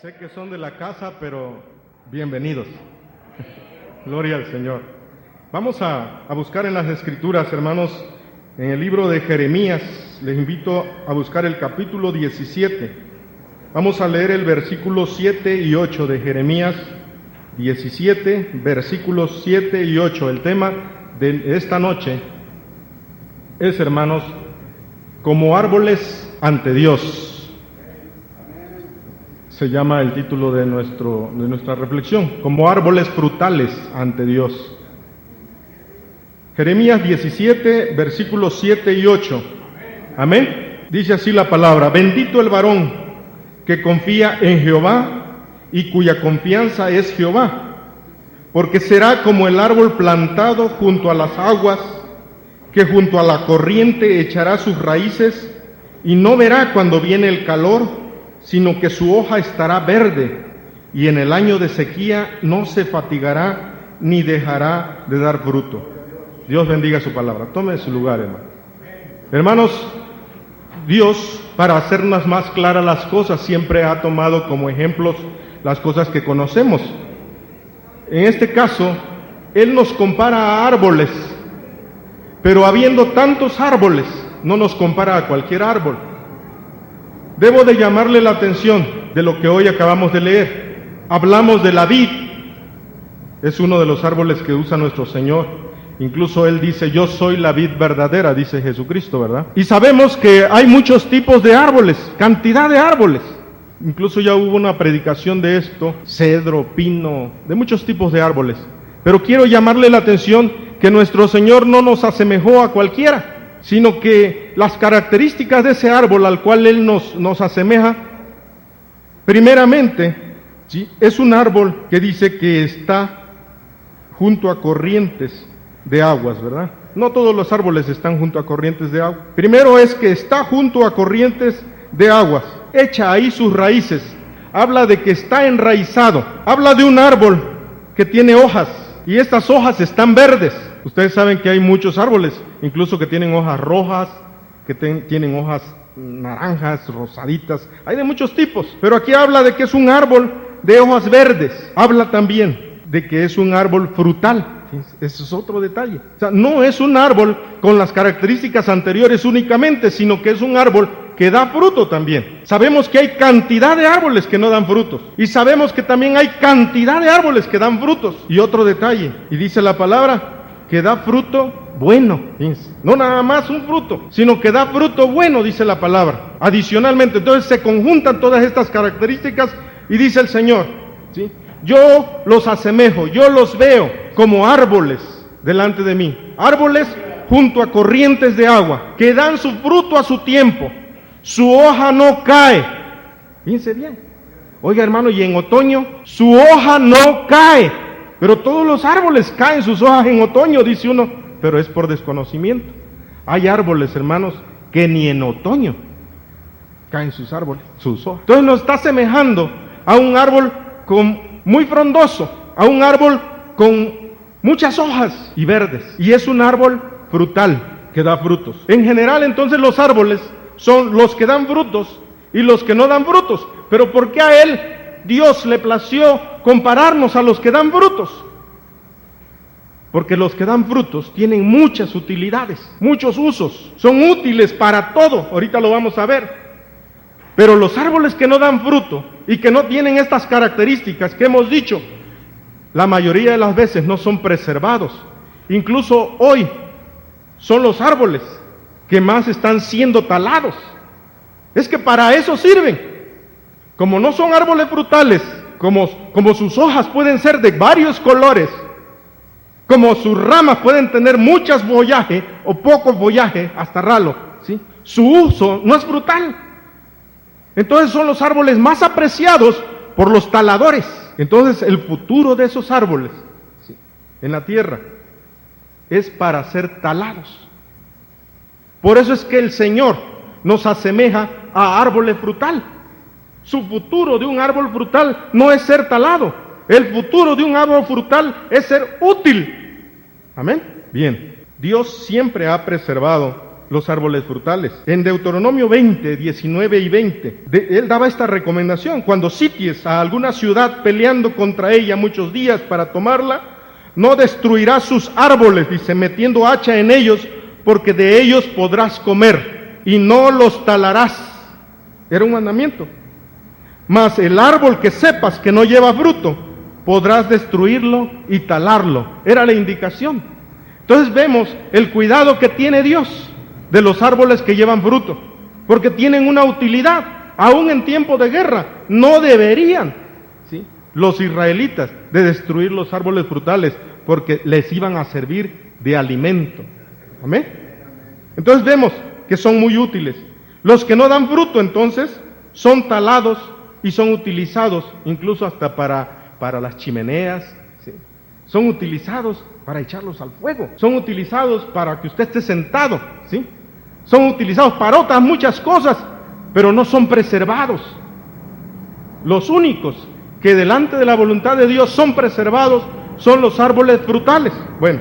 Sé que son de la casa, pero bienvenidos. Gloria al Señor. Vamos a buscar en las Escrituras, hermanos, en el libro de Jeremías. Les invito a buscar el capítulo 17. Vamos a leer el versículo 7 y 8 de Jeremías 17, versículos 7 y 8. El tema de esta noche es, hermanos, como árboles ante Dios. Se llama el título de nuestra reflexión, como árboles frutales ante Dios. Jeremías 17, versículos 7 y 8. Amén. Dice así la palabra: bendito el varón que confía en Jehová y cuya confianza es Jehová, porque será como el árbol plantado junto a las aguas, que junto a la corriente echará sus raíces y no verá cuando viene el calor, sino que su hoja estará verde, y en el año de sequía no se fatigará ni dejará de dar fruto. Dios bendiga su palabra. Tome su lugar, hermano. Hermanos, Dios, para hacernos más claras las cosas, siempre ha tomado como ejemplos las cosas que conocemos. En este caso, Él nos compara a árboles, pero habiendo tantos árboles, no nos compara a cualquier árbol. Debo de llamarle la atención de lo que hoy acabamos de leer. Hablamos de la vid. Es uno de los árboles que usa nuestro Señor. Incluso Él dice: yo soy la vid verdadera, dice Jesucristo, ¿verdad? Y sabemos que hay muchos tipos de árboles, cantidad de árboles. Incluso ya hubo una predicación de esto: cedro, pino, de muchos tipos de árboles. Pero quiero llamarle la atención que nuestro Señor no nos asemejó a cualquiera, sino que las características de ese árbol al cual Él nos asemeja, primeramente, ¿sí?, es un árbol que dice que está junto a corrientes de aguas, ¿verdad? No todos los árboles están junto a corrientes de agua. Primero es que está junto a corrientes de aguas, echa ahí sus raíces, habla de que está enraizado, habla de un árbol que tiene hojas, y estas hojas están verdes. Ustedes saben que hay muchos árboles, incluso que tienen hojas rojas, que tienen hojas naranjas, rosaditas, hay de muchos tipos, pero aquí habla de que es un árbol de hojas verdes. Habla también de que es un árbol frutal. Ese es otro detalle. O sea, no es un árbol con las características anteriores únicamente, sino que es un árbol que da fruto también. Sabemos que hay cantidad de árboles que no dan frutos, y sabemos que también hay cantidad de árboles que dan frutos. Y otro detalle, y dice la palabra que da fruto bueno, no nada más un fruto, sino que da fruto bueno, dice la palabra. Adicionalmente, entonces se conjuntan todas estas características y dice el Señor, ¿sí?, yo los asemejo, yo los veo como árboles delante de mí, árboles junto a corrientes de agua, que dan su fruto a su tiempo, su hoja no cae. Fíjense bien. Oiga, hermano, y en otoño su hoja no cae. Pero todos los árboles caen sus hojas en otoño, dice uno, pero es por desconocimiento. Hay árboles, hermanos, que ni en otoño caen sus árboles, sus hojas. Entonces nos está asemejando a un árbol muy frondoso, a un árbol con muchas hojas y verdes. Y es un árbol frutal que da frutos. En general, entonces, los árboles son los que dan frutos y los que no dan frutos. Pero ¿por qué a Él, Dios, le plació compararnos a los que dan frutos? Porque los que dan frutos tienen muchas utilidades, muchos usos, son útiles para todo. Ahorita lo vamos a ver. Pero los árboles que no dan fruto y que no tienen estas características que hemos dicho, la mayoría de las veces no son preservados. Incluso hoy son los árboles que más están siendo talados. Es que para eso sirven. Como no son árboles frutales, como sus hojas pueden ser de varios colores, como sus ramas pueden tener muchas follaje o poco follaje, hasta ralo, ¿sí?, su uso no es frutal. Entonces son los árboles más apreciados por los taladores. Entonces el futuro de esos árboles, ¿sí?, en la tierra es para ser talados. Por eso es que el Señor nos asemeja a árboles frutal. Su futuro de un árbol frutal no es ser talado. El futuro de un árbol frutal es ser útil. Amén. Bien. Dios siempre ha preservado los árboles frutales. En Deuteronomio 20, 19 y 20, él daba esta recomendación: cuando sities a alguna ciudad peleando contra ella muchos días para tomarla, no destruirás sus árboles, dice, metiendo hacha en ellos, porque de ellos podrás comer, y no los talarás. Era un mandamiento. Mas el árbol que sepas que no lleva fruto, podrás destruirlo y talarlo. Era la indicación. Entonces vemos el cuidado que tiene Dios de los árboles que llevan fruto, porque tienen una utilidad. Aún en tiempo de guerra no deberían, ¿sí?, los israelitas de destruir los árboles frutales, porque les iban a servir de alimento. Amén. Entonces vemos que son muy útiles. Los que no dan fruto, entonces, son talados y son utilizados incluso hasta para las chimeneas, ¿sí? Son utilizados para echarlos al fuego, son utilizados para que usted esté sentado, ¿sí? Son utilizados para otras muchas cosas, pero no son preservados. Los únicos que delante de la voluntad de Dios son preservados son los árboles frutales. Bueno,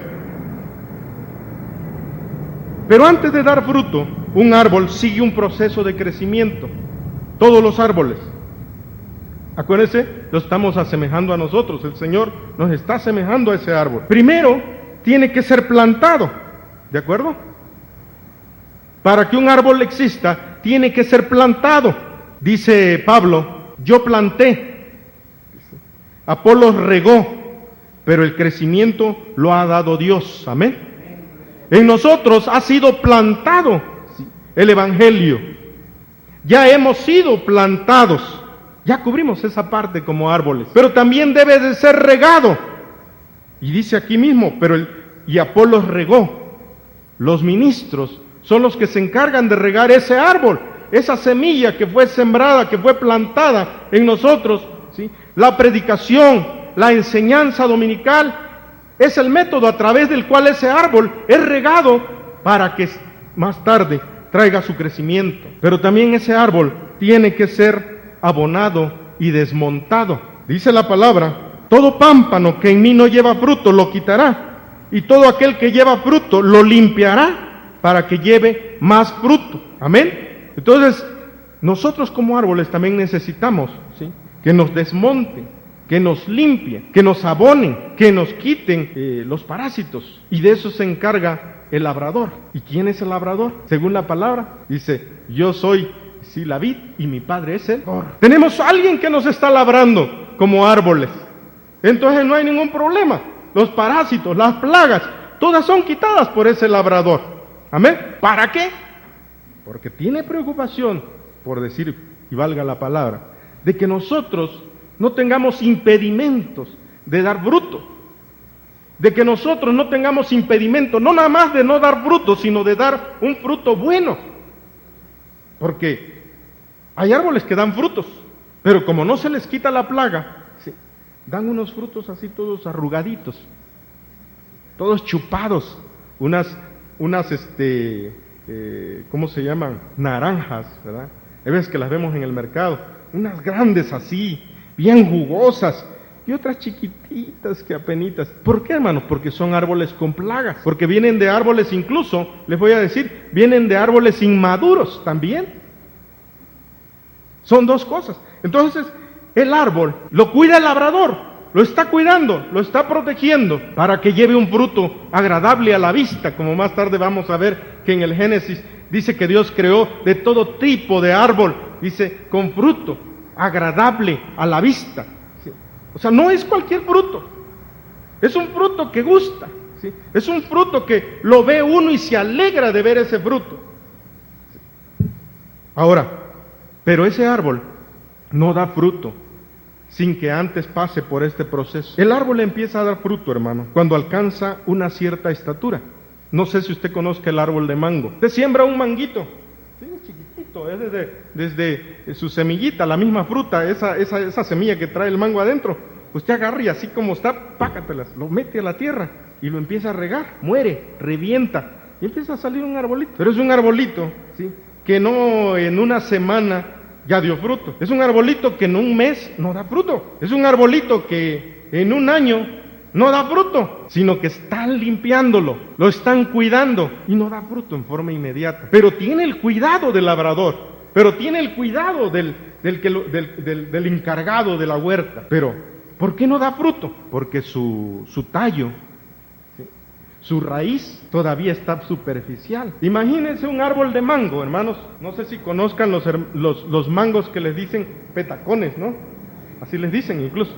pero antes de dar fruto, un árbol sigue un proceso de crecimiento. Todos los árboles. Acuérdense, lo estamos asemejando a nosotros. El Señor nos está asemejando a ese árbol. Primero, tiene que ser plantado. ¿De acuerdo? Para que un árbol exista, tiene que ser plantado. Dice Pablo, yo planté, Apolos regó, pero el crecimiento lo ha dado Dios. Amén. En nosotros ha sido plantado el Evangelio. Ya hemos sido plantados. Ya cubrimos esa parte como árboles. Pero también debe de ser regado. Y dice aquí mismo, y Apolos regó. Los ministros son los que se encargan de regar ese árbol, esa semilla que fue sembrada, que fue plantada en nosotros, ¿sí? La predicación, la enseñanza dominical es el método a través del cual ese árbol es regado para que más tarde traiga su crecimiento. Pero también ese árbol tiene que ser abonado y desmontado. Dice la palabra, todo pámpano que en mí no lleva fruto lo quitará, y todo aquel que lleva fruto lo limpiará para que lleve más fruto. Amén. Entonces, nosotros como árboles también necesitamos, ¿sí?, que nos desmonten, que nos limpien, que nos abonen, que nos quiten los parásitos. Y de eso se encarga el labrador. ¿Y quién es el labrador? Según la palabra, dice, yo soy la vid y mi padre es el labrador. Tenemos a alguien que nos está labrando como árboles. Entonces no hay ningún problema. Los parásitos, las plagas, todas son quitadas por ese labrador. Amén. ¿Para qué? Porque tiene preocupación, por decir, y valga la palabra, de que nosotros no tengamos impedimentos de dar fruto, de que nosotros no tengamos impedimento, no nada más de no dar fruto, sino de dar un fruto bueno. Porque hay árboles que dan frutos, pero como no se les quita la plaga, ¿sí?, dan unos frutos así todos arrugaditos, todos chupados, unas ¿cómo se llaman? Naranjas, ¿verdad? Hay veces que las vemos en el mercado, unas grandes así, bien jugosas, y otras chiquititas que apenitas. ¿Por qué, hermanos? Porque son árboles con plagas, porque vienen de árboles, incluso, les voy a decir, vienen de árboles inmaduros también. Son dos cosas. Entonces, el árbol lo cuida el labrador, lo está cuidando, lo está protegiendo, para que lleve un fruto agradable a la vista, como más tarde vamos a ver que en el Génesis dice que Dios creó de todo tipo de árbol, dice, con fruto agradable a la vista. ¿Sí? O sea, no es cualquier fruto, es un fruto que gusta, ¿sí? Es un fruto que lo ve uno y se alegra de ver ese fruto. Ahora, pero ese árbol no da fruto sin que antes pase por este proceso. El árbol empieza a dar fruto, hermano, cuando alcanza una cierta estatura. No sé si usted conozca el árbol de mango. Usted siembra un manguito, sí, chiquitito, es desde su semillita, la misma fruta, esa semilla que trae el mango adentro. Usted agarra y así como está, pácatelas, lo mete a la tierra y lo empieza a regar, muere, revienta y empieza a salir un arbolito. Pero es un arbolito, ¿sí?, que no en una semana ya dio fruto. Es un arbolito que en un mes no da fruto. Es un arbolito que en un año no da fruto, sino que están limpiándolo, lo están cuidando y no da fruto en forma inmediata. Pero tiene el cuidado del labrador, pero tiene el cuidado del encargado de la huerta. Pero, ¿por qué no da fruto? Porque su tallo, su raíz todavía está superficial. Imagínense un árbol de mango, hermanos. No sé si conozcan los mangos que les dicen petacones, ¿no? Así les dicen incluso.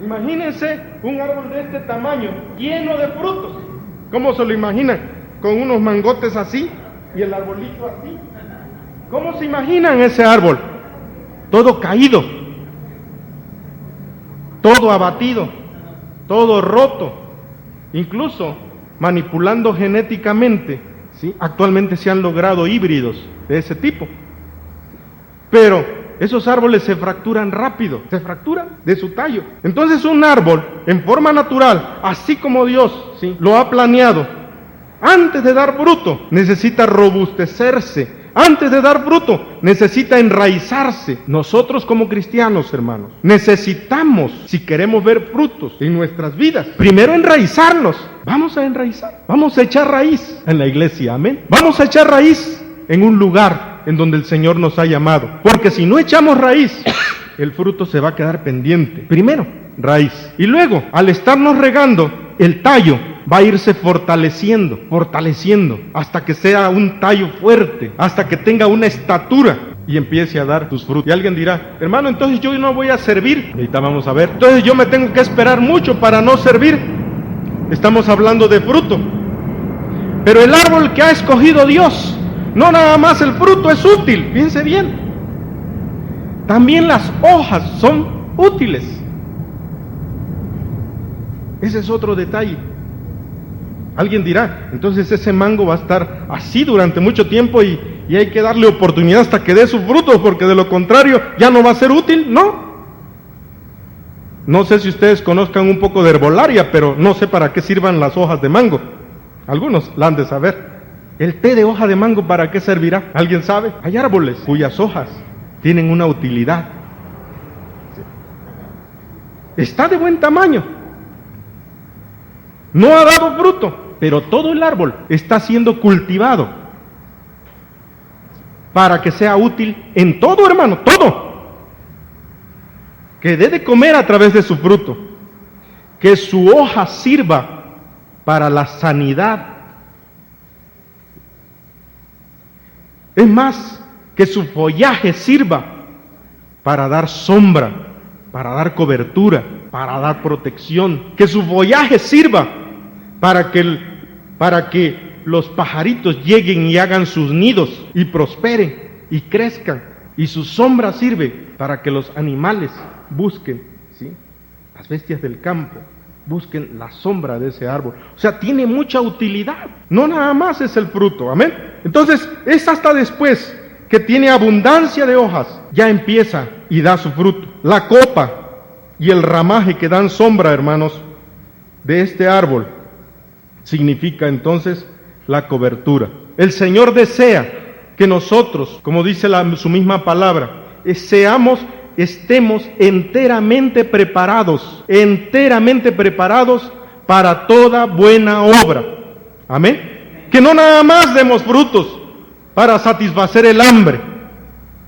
Imagínense un árbol de este tamaño, lleno de frutos. ¿Cómo se lo imaginan? Con unos mangotes así y el arbolito así. ¿Cómo se imaginan ese árbol? Todo caído, todo abatido, todo roto, incluso manipulando genéticamente, ¿sí? Actualmente se han logrado híbridos de ese tipo. Pero esos árboles se fracturan rápido, se fracturan de su tallo. Entonces un árbol, en forma natural, así como Dios, ¿sí?, lo ha planeado, antes de dar fruto, necesita robustecerse. Antes de dar fruto, necesita enraizarse. Nosotros como cristianos, hermanos, necesitamos, si queremos ver frutos en nuestras vidas, primero enraizarnos. Vamos a enraizar, vamos a echar raíz en la iglesia, amén. Vamos a echar raíz en un lugar en donde el Señor nos ha llamado. Porque si no echamos raíz, el fruto se va a quedar pendiente. Primero, raíz. Y luego, al estarnos regando, el tallo va a irse fortaleciendo, hasta que sea un tallo fuerte, hasta que tenga una estatura y empiece a dar sus frutos. Y alguien dirá, hermano, entonces yo no voy a servir. Ahorita vamos a ver. Entonces yo me tengo que esperar mucho para no servir. Estamos hablando de fruto. Pero el árbol que ha escogido Dios, no nada más el fruto es útil, fíjense bien. También las hojas son útiles. Ese es otro detalle. Alguien dirá, entonces ese mango va a estar así durante mucho tiempo y hay que darle oportunidad hasta que dé sus frutos, porque de lo contrario ya no va a ser útil. No sé si ustedes conozcan un poco de herbolaria, pero no sé para qué sirvan las hojas de mango. Algunos la han de saber. ¿El té de hoja de mango para qué servirá? ¿Alguien sabe? Hay árboles cuyas hojas tienen una utilidad. Está de buen tamaño. No ha dado fruto, pero todo el árbol está siendo cultivado para que sea útil en todo, hermano, todo. Que dé de comer a través de su fruto, que su hoja sirva para la sanidad. Es más, que su follaje sirva para dar sombra, para dar cobertura, para dar protección. Que su follaje sirva para que los pajaritos lleguen y hagan sus nidos y prosperen y crezcan. Y su sombra sirve para que los animales busquen, ¿sí?, las bestias del campo, busquen la sombra de ese árbol. O sea, tiene mucha utilidad. No nada más es el fruto, amén. Entonces, es hasta después que tiene abundancia de hojas, ya empieza y da su fruto. La copa y el ramaje que dan sombra, hermanos, de este árbol, significa entonces la cobertura. El Señor desea que nosotros, como dice su misma palabra, estemos enteramente preparados para toda buena obra. Amén. Que no nada más demos frutos para satisfacer el hambre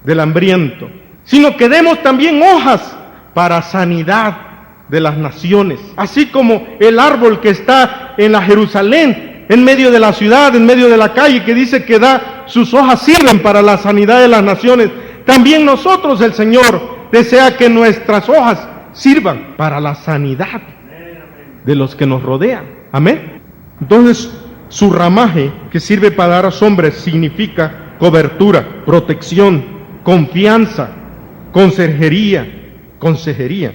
del hambriento, sino que demos también hojas para sanidad de las naciones. Así como el árbol que está en la Jerusalén, en medio de la ciudad, en medio de la calle, que dice que sus hojas sirven para la sanidad de las naciones. También nosotros, el Señor desea que nuestras hojas sirvan para la sanidad de los que nos rodean. Amén. Entonces, su ramaje, que sirve para dar sombra, significa cobertura, protección, confianza, consejería,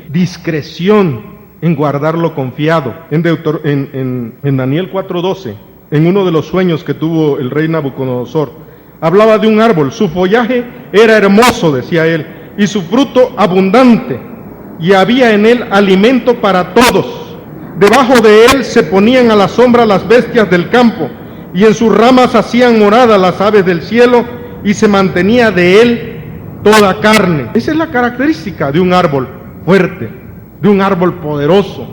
discreción en guardarlo confiado. En Daniel 4:12, en uno de los sueños que tuvo el rey Nabucodonosor, hablaba de un árbol. Su follaje era hermoso, decía él, y su fruto abundante, y había en él alimento para todos. Debajo de él se ponían a la sombra las bestias del campo, y en sus ramas hacían morada las aves del cielo, y se mantenía de él toda carne. Esa es la característica de un árbol fuerte, de un árbol poderoso,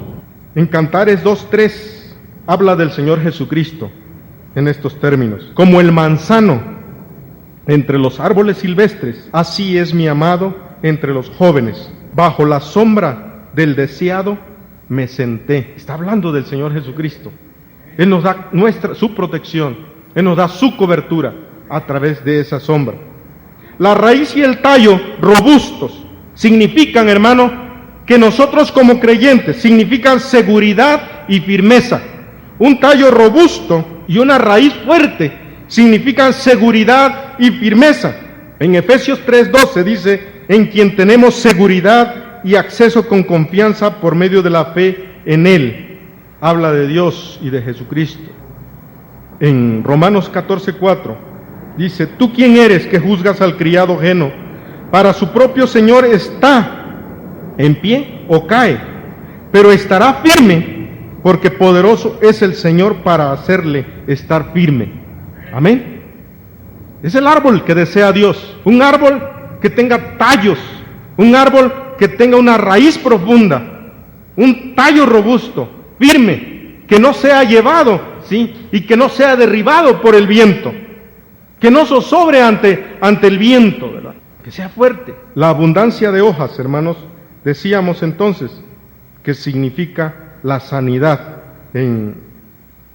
En Cantares 2:3 habla del Señor Jesucristo en estos términos. Como el manzano entre los árboles silvestres, así es mi amado entre los jóvenes. Bajo la sombra del deseado me senté. Está hablando del Señor Jesucristo. Él nos da su protección, Él nos da su cobertura a través de esa sombra. La raíz y el tallo robustos significan, hermano, que nosotros como creyentes significan seguridad y firmeza. Un tallo robusto y una raíz fuerte significan seguridad y firmeza. En Efesios 3:12 dice, en quien tenemos seguridad y acceso con confianza por medio de la fe en Él. Habla de Dios y de Jesucristo. En Romanos 14:4 dice, ¿tú quién eres que juzgas al criado ajeno? Para su propio Señor está en pie o cae, pero estará firme, porque poderoso es el Señor para hacerle estar firme. Amén. Es el árbol que desea Dios, un árbol que tenga tallos, un árbol que tenga una raíz profunda, un tallo robusto, firme, que no sea llevado, ¿sí? Y que no sea derribado por el viento, que no zozobre ante el viento, ¿verdad? Que sea fuerte. La abundancia de hojas, hermanos, decíamos entonces que significa la sanidad. En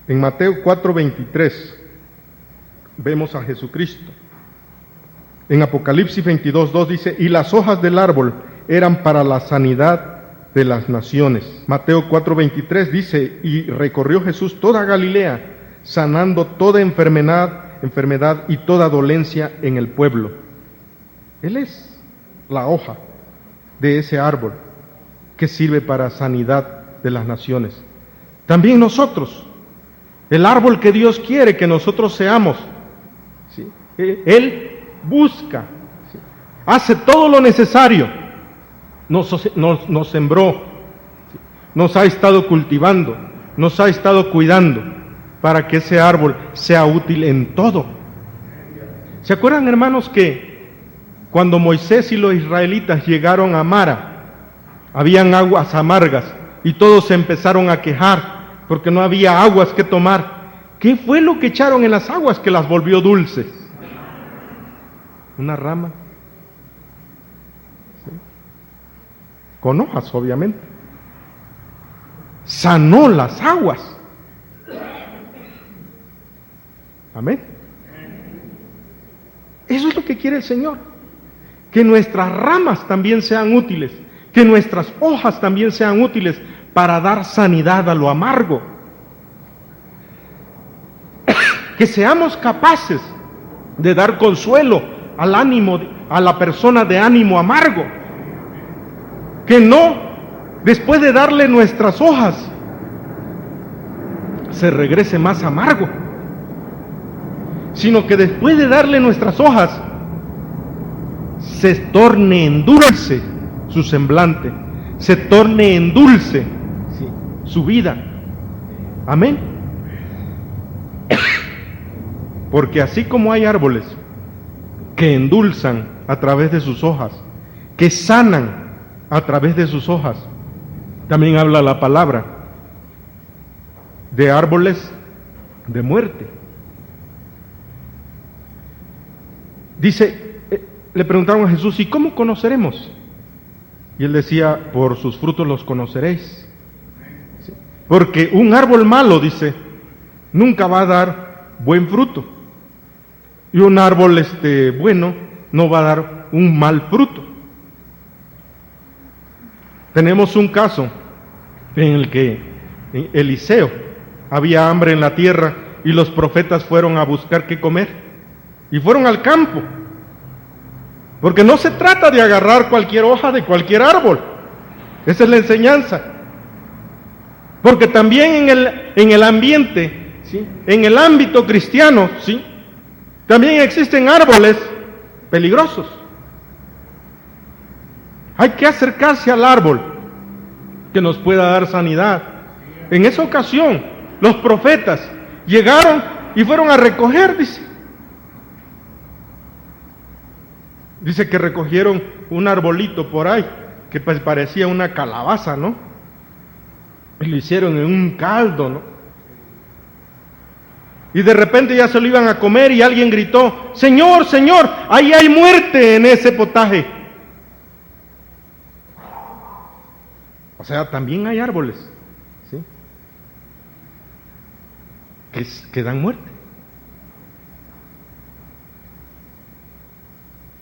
Mateo 4:23 vemos a Jesucristo. En Apocalipsis 22:2 dice, y las hojas del árbol eran para la sanidad de las naciones. Mateo 4:23 dice, y recorrió Jesús toda Galilea, sanando toda enfermedad y toda dolencia en el pueblo. Él es la hoja de ese árbol que sirve para sanidad de las naciones. También nosotros, el árbol que Dios quiere que nosotros seamos, ¿sí? Él busca, ¿sí? Hace todo lo necesario, nos sembró, ¿sí? Nos ha estado cultivando, nos ha estado cuidando para que ese árbol sea útil en todo. ¿Se acuerdan, hermanos, que cuando Moisés y los israelitas llegaron a Mara, habían aguas amargas y todos se empezaron a quejar porque no había aguas que tomar? ¿Qué fue lo que echaron en las aguas que las volvió dulces? Una rama, ¿sí? Con hojas, obviamente. Sanó las aguas. Amén. Eso es lo que quiere el Señor. Que nuestras ramas también sean útiles, que nuestras hojas también sean útiles para dar sanidad a lo amargo. Que seamos capaces de dar consuelo al ánimo, a la persona de ánimo amargo. Que no, después de darle nuestras hojas, se regrese más amargo, sino que después de darle nuestras hojas, se torne en dulce su semblante, se torne en dulce, ¿sí?, su vida. Amén. Porque así como hay árboles que endulzan a través de sus hojas, que sanan a través de sus hojas, también habla la palabra de árboles de muerte. Dice, le preguntaron a Jesús, ¿y cómo conoceremos? Y él decía, por sus frutos los conoceréis. ¿Sí? Porque un árbol malo, dice, nunca va a dar buen fruto. Y un árbol bueno no va a dar un mal fruto. Tenemos un caso en el que Eliseo, había hambre en la tierra y los profetas fueron a buscar qué comer. Y fueron al campo. Porque no se trata de agarrar cualquier hoja de cualquier árbol. Esa es la enseñanza. Porque también en el ambiente, ¿sí?, en el ámbito cristiano, ¿sí?, también existen árboles peligrosos. Hay que acercarse al árbol que nos pueda dar sanidad. En esa ocasión, los profetas llegaron y fueron a recoger, dice que recogieron un arbolito por ahí, que pues parecía una calabaza, ¿no? Y lo hicieron en un caldo, ¿no? Y de repente ya se lo iban a comer y alguien gritó: Señor, Señor, ahí hay muerte en ese potaje. O sea, también hay árboles, ¿sí?, que dan muerte.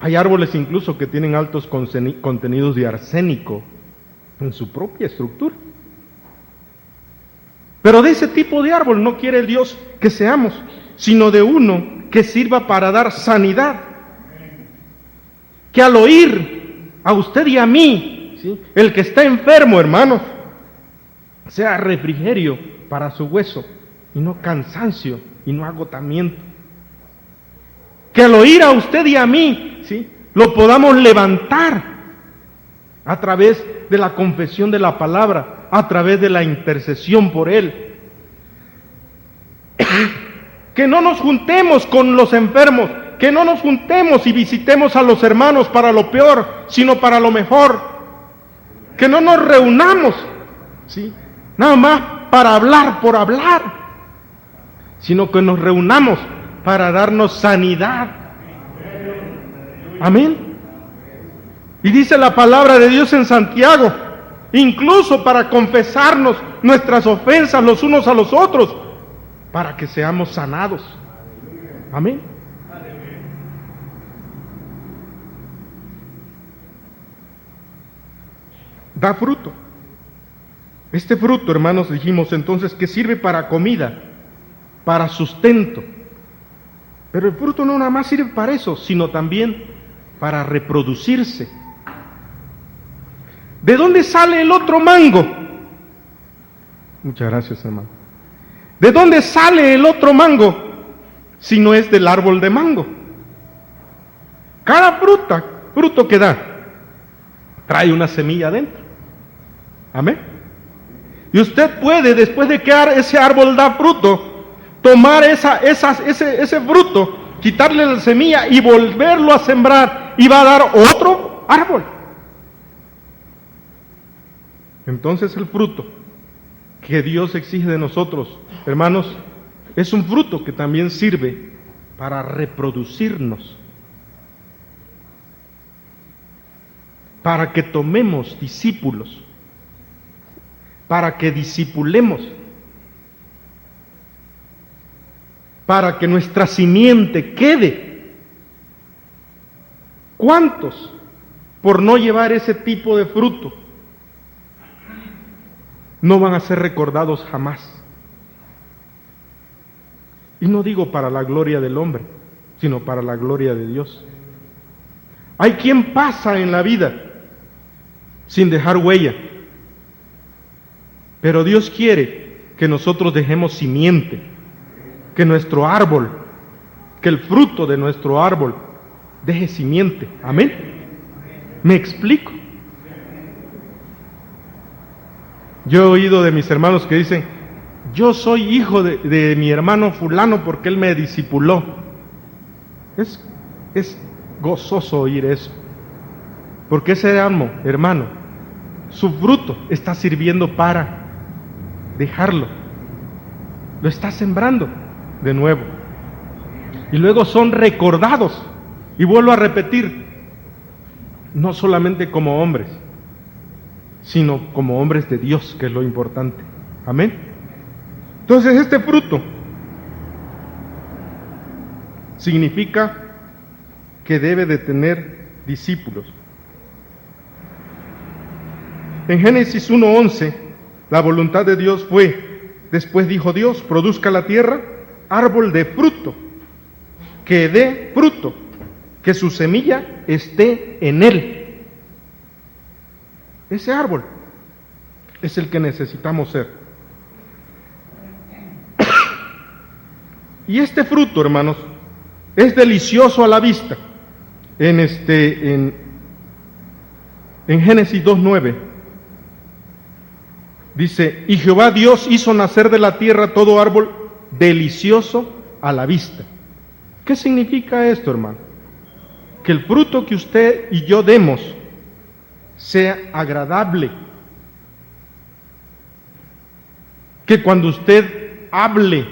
Hay árboles incluso que tienen altos contenidos de arsénico en su propia estructura. Pero de ese tipo de árbol no quiere Dios que seamos, sino de uno que sirva para dar sanidad. Que al oír a usted y a mí, ¿sí?, el que está enfermo, hermanos, sea refrigerio para su hueso y no cansancio y no agotamiento. Que al oír a usted y a mí, ¿sí?, lo podamos levantar a través de la confesión de la palabra, a través de la intercesión por él. Que no nos juntemos con los enfermos, que no nos juntemos y visitemos a los hermanos para lo peor, sino para lo mejor. Que no nos reunamos, ¿sí?, nada más para hablar por hablar, sino que nos reunamos para darnos sanidad. Amén. Y dice la palabra de Dios en Santiago, incluso para confesarnos nuestras ofensas los unos a los otros, para que seamos sanados. Amén. Da fruto. Este fruto, hermanos, dijimos entonces que sirve para comida, para sustento. Pero el fruto no nada más sirve para eso, sino también para reproducirse. ¿De dónde sale el otro mango? Muchas gracias, hermano. ¿De dónde sale el otro mango si no es del árbol de mango? Cada fruto que da, trae una semilla adentro. Amén. Y usted puede, después de que ese árbol da fruto, tomar ese fruto, quitarle la semilla y volverlo a sembrar, y va a dar otro árbol. Entonces el fruto que Dios exige de nosotros, hermanos, es un fruto que también sirve para reproducirnos, para que tomemos discípulos, para que discipulemos, para que nuestra simiente quede. ¿Cuántos, por no llevar ese tipo de fruto, no van a ser recordados jamás? Y no digo para la gloria del hombre, sino para la gloria de Dios. Hay quien pasa en la vida sin dejar huella, pero Dios quiere que nosotros dejemos simiente, que nuestro árbol, que el fruto de nuestro árbol deje simiente. Amén. ¿Me explico? Yo he oído de mis hermanos que dicen: yo soy hijo de mi hermano fulano porque él me discipuló. Es gozoso oír eso, porque ese hermano, su fruto está sirviendo para dejarlo, lo está sembrando de nuevo, y luego son recordados. Y vuelvo a repetir, no solamente como hombres, sino como hombres de Dios, que es lo importante. Amén. Entonces este fruto significa que debe de tener discípulos. En Génesis 1:11, la voluntad de Dios fue: después dijo Dios, produzca la tierra árbol de fruto, que dé fruto, que su semilla esté en él. Ese árbol es el que necesitamos ser. Y este fruto, hermanos, es delicioso a la vista. En Génesis 2:9 dice: y Jehová Dios hizo nacer de la tierra todo árbol delicioso a la vista. ¿Qué significa esto, hermano? Que el fruto que usted y yo demos sea agradable, que cuando usted hable,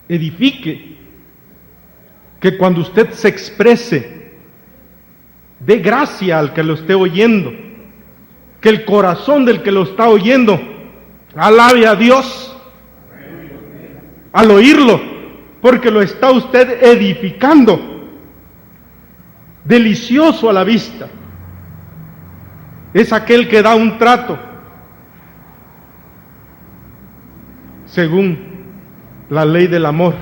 edifique, que cuando usted se exprese, dé gracia al que lo esté oyendo, que el corazón del que lo está oyendo alabe a Dios al oírlo, porque lo está usted edificando, delicioso a la vista. Es aquel que da un trato según la ley del amor.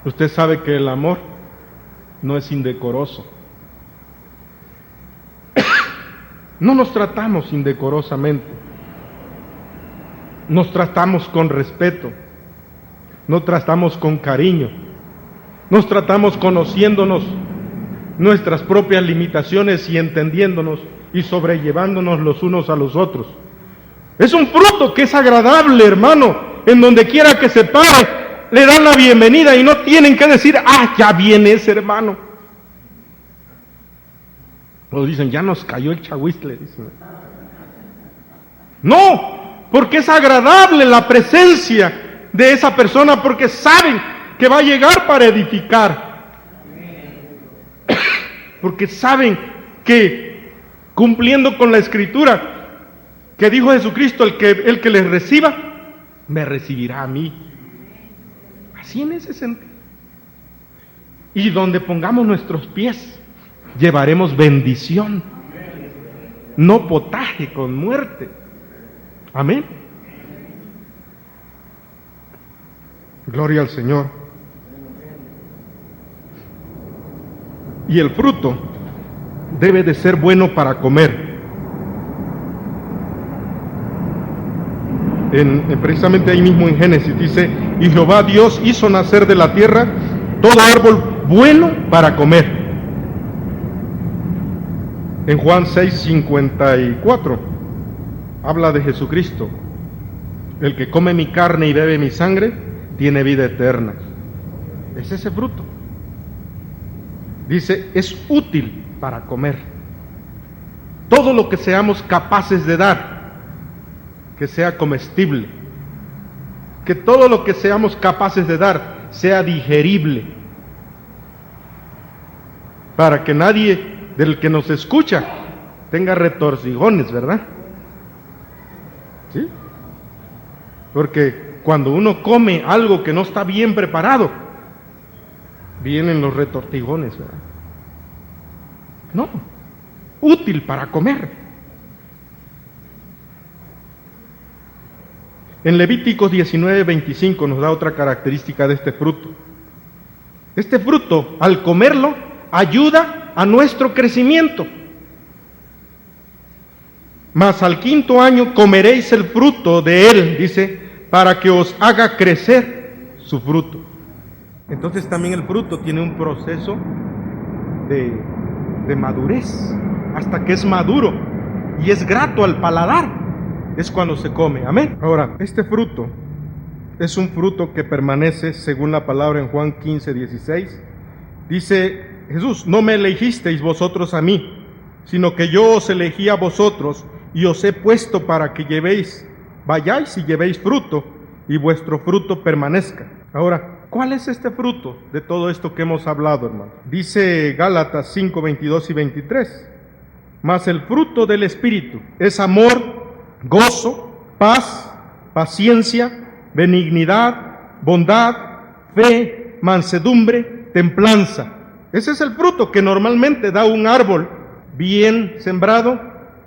Usted sabe que el amor no es indecoroso. No nos tratamos indecorosamente, nos tratamos con respeto, nos tratamos con cariño, nos tratamos conociéndonos nuestras propias limitaciones y entendiéndonos y sobrellevándonos los unos a los otros. Es un fruto que es agradable, hermano, en donde quiera que se pare, le dan la bienvenida y no tienen que decir, ya viene ese hermano. O dicen, ya nos cayó el chahuistle, dicen. No, porque es agradable la presencia de esa persona, porque saben que va a llegar para edificar. Porque saben que, cumpliendo con la Escritura, que dijo Jesucristo, el que les reciba, me recibirá a mí. Así en ese sentido. Y donde pongamos nuestros pies, llevaremos bendición, no potaje con muerte. Amén. Gloria al Señor. Y el fruto debe de ser bueno para comer. Precisamente ahí mismo en Génesis dice, y Jehová Dios hizo nacer de la tierra todo árbol bueno para comer. En Juan 6:54 habla de Jesucristo. El que come mi carne y bebe mi sangre tiene vida eterna. Es ese fruto. Dice, es útil para comer. Todo lo que seamos capaces de dar, que sea comestible. Que todo lo que seamos capaces de dar sea digerible. Para que nadie del que nos escucha tenga retorcijones, ¿verdad? ¿Sí? Porque cuando uno come algo que no está bien preparado, vienen los retortijones, ¿verdad? No, útil para comer. En Levíticos 19:25 nos da otra característica de este fruto. Este fruto, al comerlo, ayuda a nuestro crecimiento. Mas al 5.º año comeréis el fruto de él, dice, para que os haga crecer su fruto. Entonces también el fruto tiene un proceso de madurez, hasta que es maduro y es grato al paladar, es cuando se come. Amén. Ahora, este fruto es un fruto que permanece según la palabra en Juan 15:16. Dice Jesús, no me elegisteis vosotros a mí, sino que yo os elegí a vosotros y os he puesto para que vayáis y llevéis fruto y vuestro fruto permanezca. Ahora, ¿cuál es este fruto de todo esto que hemos hablado, hermano? Dice Gálatas 5:22 y 23. Mas el fruto del Espíritu es amor, gozo, paz, paciencia, benignidad, bondad, fe, mansedumbre, templanza. Ese es el fruto que normalmente da un árbol bien sembrado,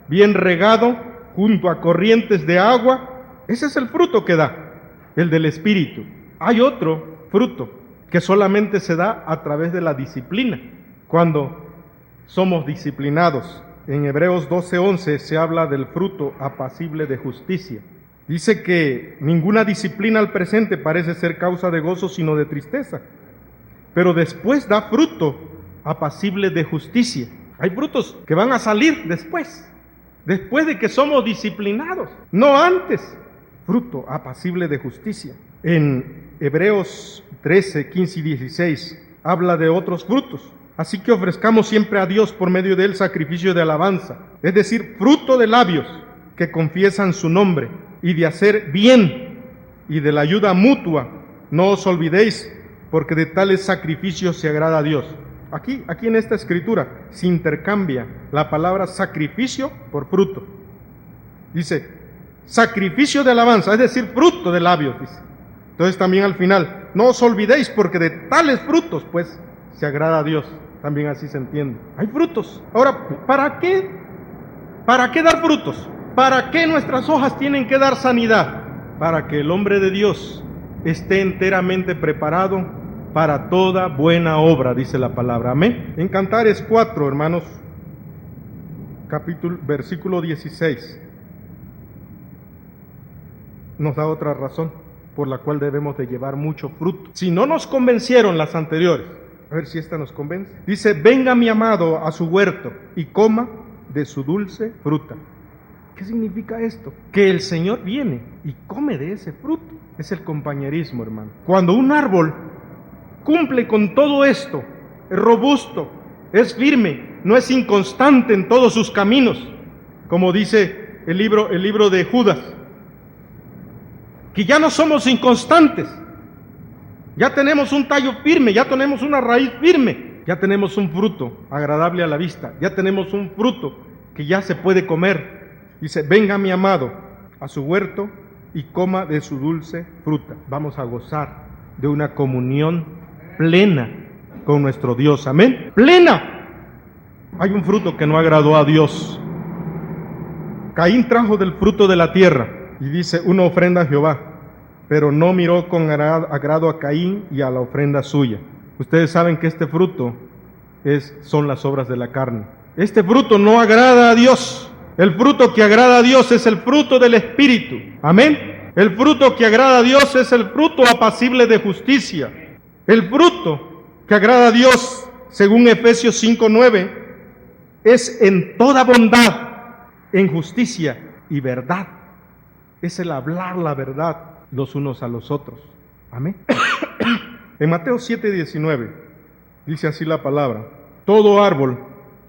bien regado, junto a corrientes de agua. Ese es el fruto que da, el del Espíritu. Hay otro fruto que solamente se da a través de la disciplina, cuando somos disciplinados. En Hebreos 12:11 se habla del fruto apacible de justicia. Dice que ninguna disciplina al presente parece ser causa de gozo, sino de tristeza, pero después da fruto apacible de justicia. Hay frutos que van a salir después de que somos disciplinados, no antes. Fruto apacible de justicia. En Hebreos 13:15 y 16 habla de otros frutos. Así que ofrezcamos siempre a Dios por medio de él sacrificio de alabanza, es decir, fruto de labios que confiesan su nombre. y de hacer bien y de la ayuda mutua. No os olvidéis, porque de tales sacrificios se agrada a Dios. Aquí en esta escritura se intercambia la palabra sacrificio por fruto. Dice, sacrificio de alabanza, es decir, fruto de labios, dice. Entonces también al final, no os olvidéis, porque de tales frutos, pues, se agrada a Dios. También así se entiende. Hay frutos. Ahora, ¿para qué? ¿Para qué dar frutos? ¿Para qué nuestras hojas tienen que dar sanidad? Para que el hombre de Dios esté enteramente preparado para toda buena obra, dice la palabra. Amén. En Cantares 4, hermanos, versículo 16, nos da otra razón por la cual debemos de llevar mucho fruto. Si no nos convencieron las anteriores, a ver si esta nos convence. Dice, venga mi amado a su huerto y coma de su dulce fruta. ¿Qué significa esto? Que el Señor viene y come de ese fruto. Es el compañerismo, hermano. Cuando un árbol cumple con todo esto, es robusto, es firme, no es inconstante en todos sus caminos, como dice el libro de Judas, que ya no somos inconstantes, ya tenemos un tallo firme, ya tenemos una raíz firme, ya tenemos un fruto agradable a la vista, ya tenemos un fruto que ya se puede comer. Dice, venga mi amado a su huerto y coma de su dulce fruta. Vamos a gozar de una comunión plena con nuestro Dios. Amén. Plena. Hay un fruto que no agradó a Dios. Caín trajo del fruto de la tierra y dice, una ofrenda a Jehová, pero no miró con agrado a Caín y a la ofrenda suya. Ustedes saben que este fruto son las obras de la carne. Este fruto no agrada a Dios. El fruto que agrada a Dios es el fruto del Espíritu. Amén. El fruto que agrada a Dios es el fruto apacible de justicia. El fruto que agrada a Dios, según Efesios 5:9, es en toda bondad, en justicia y verdad. Es el hablar la verdad los unos a los otros. Amén. En Mateo 7:19 dice así la palabra: todo árbol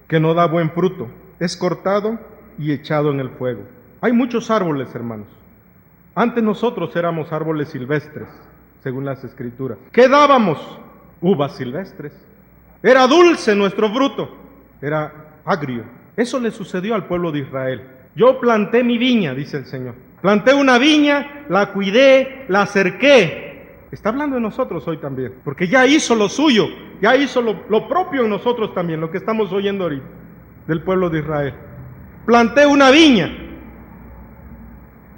que no da buen fruto es cortado y echado en el fuego. Hay muchos árboles, hermanos. Antes nosotros éramos árboles silvestres, según las Escrituras. ¿Qué dábamos? Uvas silvestres. Era dulce nuestro fruto, era agrio. Eso le sucedió al pueblo de Israel. Yo planté mi viña, dice el Señor. Planté una viña, la cuidé, la cerqué. Está hablando de nosotros hoy también, porque ya hizo lo suyo, ya hizo lo propio en nosotros también, lo que estamos oyendo ahorita del pueblo de Israel. Planté una viña,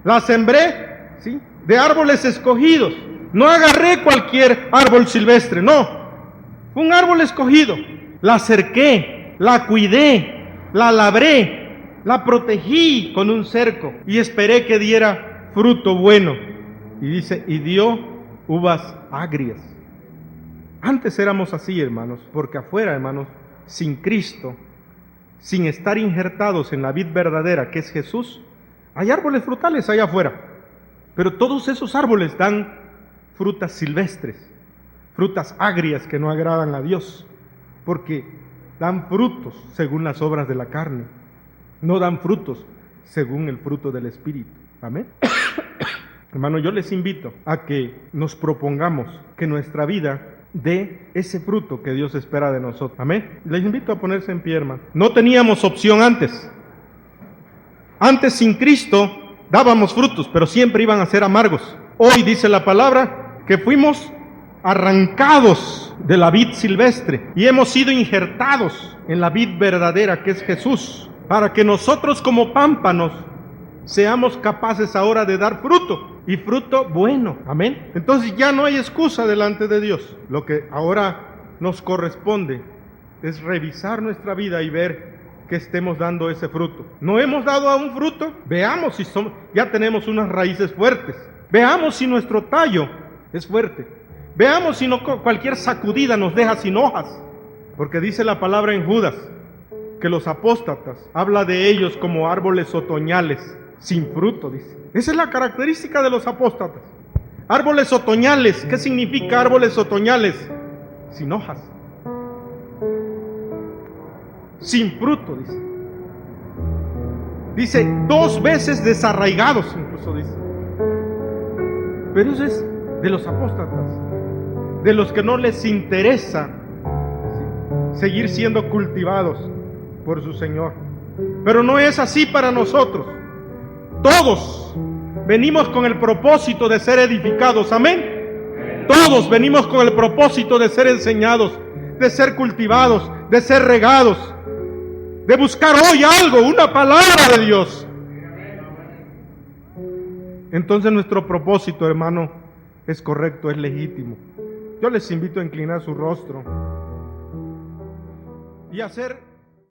la sembré, ¿sí?, de árboles escogidos. No agarré cualquier árbol silvestre, no, fue un árbol escogido. La cerqué, la cuidé, la labré, la protegí con un cerco y esperé que diera fruto bueno. Y dice, y dio uvas agrias. Antes éramos así, hermanos, porque afuera, hermanos, sin Cristo, sin estar injertados en la vid verdadera, que es Jesús, hay árboles frutales allá afuera, pero todos esos árboles dan frutas silvestres, frutas agrias que no agradan a Dios, porque dan frutos según las obras de la carne, no dan frutos según el fruto del Espíritu. Amén. Hermano, yo les invito a que nos propongamos que nuestra vida de ese fruto que Dios espera de nosotros. Amén. Les invito a ponerse en pie, hermano. No teníamos opción antes. Antes sin Cristo dábamos frutos, pero siempre iban a ser amargos. Hoy dice la palabra que fuimos arrancados de la vid silvestre y hemos sido injertados en la vid verdadera, que es Jesús, para que nosotros como pámpanos seamos capaces ahora de dar fruto, y fruto bueno. Amén. Entonces ya no hay excusa delante de Dios. Lo que ahora nos corresponde es revisar nuestra vida y ver que estemos dando ese fruto. ¿No hemos dado aún fruto? Veamos si ya tenemos unas raíces fuertes. Veamos si nuestro tallo es fuerte. Veamos si no cualquier sacudida nos deja sin hojas. Porque dice la palabra en Judas que los apóstatas habla de ellos como árboles otoñales sin fruto, dice. Esa es la característica de los apóstatas. Árboles otoñales. ¿Qué significa árboles otoñales? Sin hojas, sin fruto, dice. Dice 2 veces desarraigados, incluso dice. Pero eso es de los apóstatas, de los que no les interesa seguir siendo cultivados por su Señor. Pero no es así para nosotros. Todos venimos con el propósito de ser edificados, amén. Todos venimos con el propósito de ser enseñados, de ser cultivados, de ser regados, de buscar hoy algo, una palabra de Dios. Entonces nuestro propósito, hermano, es correcto, es legítimo. Yo les invito a inclinar su rostro y hacer